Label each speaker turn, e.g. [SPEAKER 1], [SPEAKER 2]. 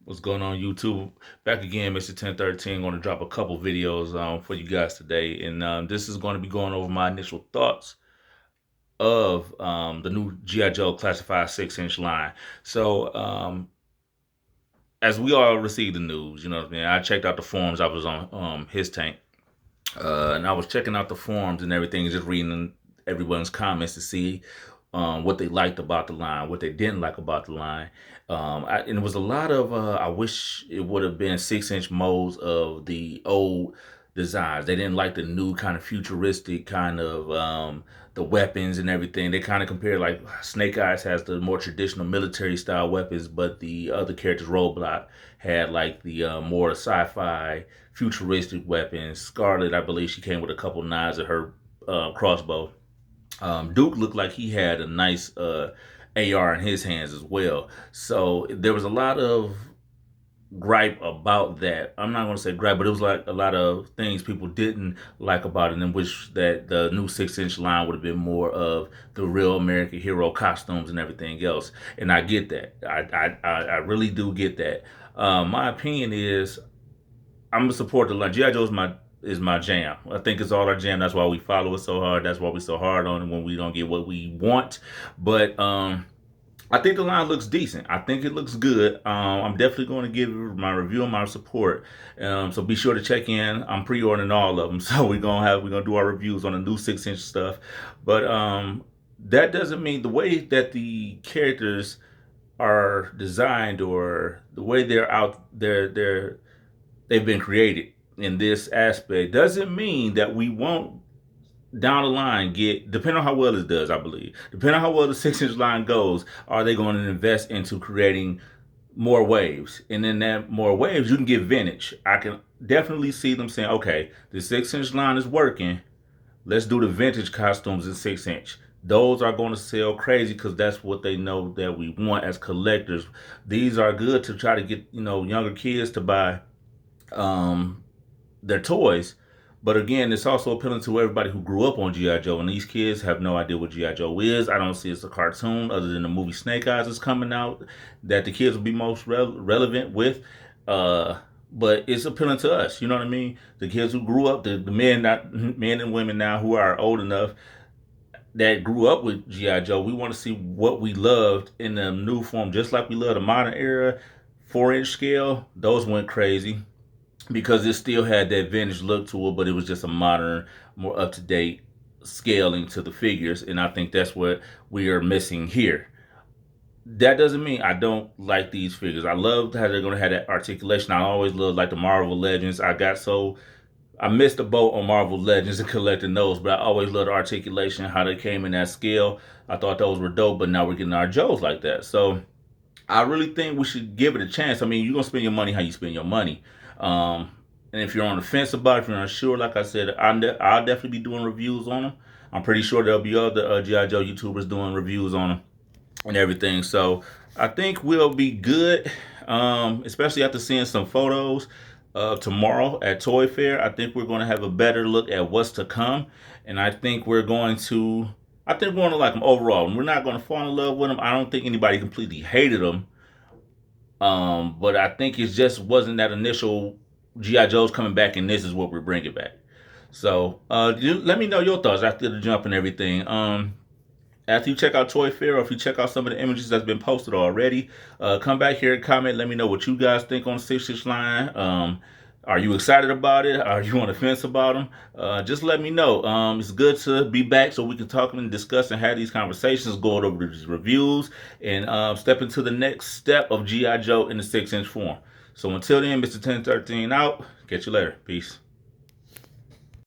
[SPEAKER 1] What's going on, YouTube? Back again, Mr. 1013. Going to drop a couple videos for you guys today, and this is going to be going over my initial thoughts of the new G.I.Joe Classified 6-inch line. So, as we all received the news, you know what I mean, I checked out the forums. I was on his tank, and I was checking out the forums and everything, just reading everyone's comments to see what they liked about the line, what they didn't like about the line. And it was a lot of, I wish it would have been 6-inch molds of the old designs. They didn't like the new kind of futuristic kind of the weapons and everything. They kind of compared, like Snake Eyes has the more traditional military style weapons, but the other characters, Roadblock, had like the more sci-fi futuristic weapons. Scarlet, I believe she came with a couple knives at her crossbow. Duke looked like he had a nice AR in his hands as well. So there was a lot of gripe about that. I'm not going to say gripe, but it was like a lot of things people didn't like about it, and wish that the new 6-inch line would have been more of the real American hero costumes and everything else. And I get that. I really do get that. My opinion is I'm gonna support the line. G.I. Joe is my jam. I think it's all our jam. That's why we follow it so hard. That's why we so hard on it when we don't get what we want. But I think the line looks decent. I think it looks good. I'm definitely going to give my review and my support. So be sure to check in. I'm pre-ordering all of them, so we're gonna do our reviews on the new 6-inch stuff. But that doesn't mean the way that the characters are designed or the way they're out they've been created in this aspect doesn't mean that we won't down the line get, depending on how well it does, I believe, depending on how well the 6-inch line goes, are they going to invest into creating more waves? And in that more waves, you can get vintage. I can definitely see them saying, okay, the 6-inch line is working. Let's do the vintage costumes in 6-inch. Those are going to sell crazy because that's what they know that we want as collectors. These are good to try to get, younger kids to buy their toys. But again, it's also appealing to everybody who grew up on G.I. Joe, and these kids have no idea what G.I. Joe is. I don't see it's a cartoon other than the movie Snake Eyes is coming out that the kids will be most relevant with. But it's appealing to us, you know what I mean? The kids who grew up, the men and women now who are old enough that grew up with G.I. Joe, we want to see what we loved in the new form, just like we love the modern era 4-inch scale. Those went crazy because it still had that vintage look to it, but it was just a modern, more up to date scaling to the figures, and I think that's what we are missing here. That doesn't mean I don't like these figures. I love how they're going to have that articulation. I always love like the Marvel Legends. I missed the boat on Marvel Legends and collecting those, but I always loved the articulation, how they came in that scale. I thought those were dope, but now we're getting our Joes like that. So I really think we should give it a chance. I mean, you're going to spend your money how you spend your money. And if you're on the fence about it, if you're unsure, like I said, I'll definitely be doing reviews on them. I'm pretty sure there'll be other G.I. Joe YouTubers doing reviews on them and everything. So I think we'll be good, especially after seeing some photos tomorrow at Toy Fair. I think we're going to have a better look at what's to come. And I think we're going to like them overall. And we're not going to fall in love with them. I don't think anybody completely hated them. But I think it just wasn't that initial G.I. Joe's coming back and this is what we're bringing back. So let me know your thoughts after the jump and everything. After you check out Toy Fair, or if you check out some of the images that's been posted already, come back here and comment. Let me know what you guys think on the 6-inch line. Are you excited about it? Are you on the fence about them? Just let me know. It's good to be back so we can talk and discuss and have these conversations, go over these reviews, and step into the next step of G.I. Joe in the 6-inch form. So until then, Mr. 1013 out. Catch you later. Peace.